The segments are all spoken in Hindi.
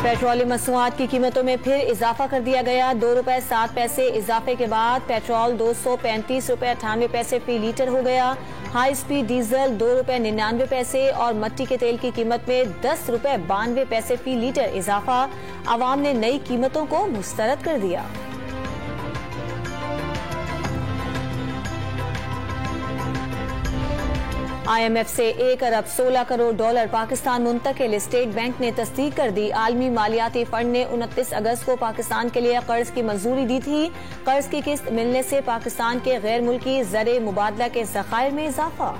पेट्रोलियम मसनूआत की कीमतों में फिर इजाफा कर दिया गया। 2 रुपए 7 पैसे इजाफे के बाद पेट्रोल 235 रुपए 98 पैसे फी लीटर हो गया। हाई स्पीड डीजल 2 रुपए 99 पैसे और मट्टी के तेल की कीमत में 10 रुपए 92 पैसे फी लीटर इजाफा। आवाम ने नई कीमतों को मुस्तरद कर दिया। IMF से 1 अरब 16 करोड़ डॉलर पाकिस्तान मुंतकिल। स्टेट बैंक ने तस्दीक कर दी। आलमी मालियाती फंड ने 29 अगस्त को पाकिस्तान के लिए कर्ज की मंजूरी दी थी। कर्ज की किस्त मिलने से पाकिस्तान के गैर मुल्की ज़र मुबादला के ज़खायर में इजाफा।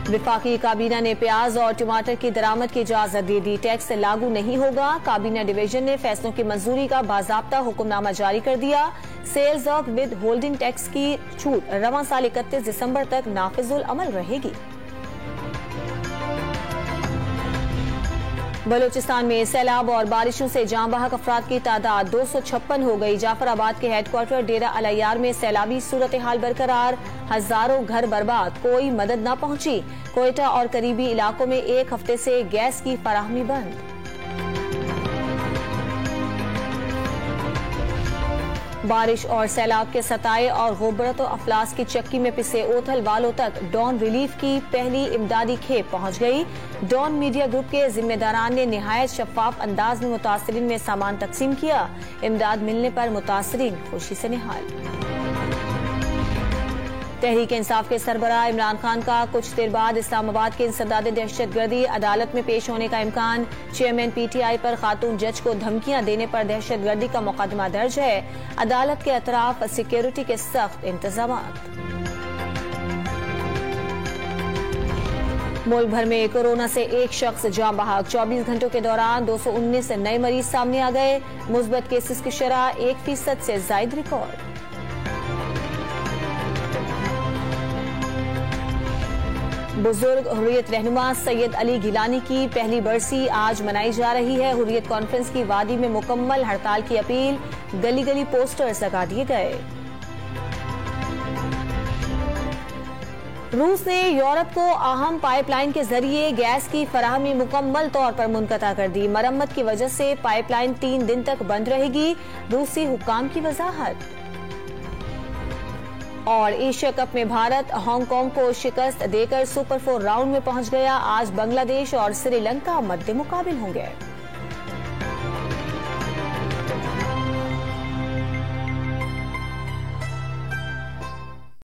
विफाकी काबीना ने प्याज और टमाटर की दरामद की इजाजत दे दी। टैक्स लागू नहीं होगा। काबीना डिवीजन ने फैसलों की मंजूरी का बाज़ाब्ता हुक्मनामा जारी कर दिया। Sales of withholding tax की छूट रवां साल 31 दिसंबर तक नाफिजुल अमल रहेगी। बलूचिस्तान में सैलाब और बारिशों से जाँ बहक अफराद की तादाद 256 हो गई। जाफराबाद के हेडक्वार्टर डेरा अलयार में सैलाबी सूरत हाल बरकरार। हजारों घर बर्बाद, कोई मदद न पहुंची। कोयटा और करीबी इलाकों में 1 हफ्ते से गैस की फराहमी बंद। बारिश और सैलाब के सताए और गुर्बत और अफलास की चक्की में पिसे ओथल वालों तक डॉन रिलीफ की पहली इमदादी खेप पहुंच गई। डॉन मीडिया ग्रुप के जिम्मेदारान ने निहायत शफाफ अंदाज में मुतासरीन में सामान तकसीम किया। इमदाद मिलने पर मुतासरीन खुशी से निहाल। तहरीक इंसाफ के सरबराह इमरान खान का कुछ देर बाद इस्लामाबाद के इंसदाद दहशतगर्दी अदालत में पेश होने का इम्कान। चेयरमैन PTI पर खातून जज को धमकियां देने पर दहशतगर्दी का मुकदमा दर्ज है। अदालत के अतराफ सिक्योरिटी के सख्त इंतजाम। मुल्क भर में कोरोना से एक शख्स जाँ बहक। 24 घंटों के दौरान 219 नए मरीज सामने आ गए। मुस्बत केसेस की शरह 1% से जायद रिकॉर्ड। बुजुर्ग हुर्रियत रहनुमा सैयद अली गिलानी की पहली बरसी आज मनाई जा रही है। हुर्रियत कॉन्फ्रेंस की वादी में मुकम्मल हड़ताल की अपील। गली गली पोस्टर्स लगा दिए गए। रूस ने यूरोप को अहम पाइपलाइन के जरिए गैस की फराहमी मुकम्मल तौर पर मुनक़ता कर दी। मरम्मत की वजह से पाइपलाइन 3 दिन तक बंद रहेगी। रूसी हुक्काम की वजाहत। और एशिया कप में भारत हांगकांग को शिकस्त देकर सुपर 4 राउंड में पहुंच गया। आज बांग्लादेश और श्रीलंका मद्दे मुकाबिल होंगे।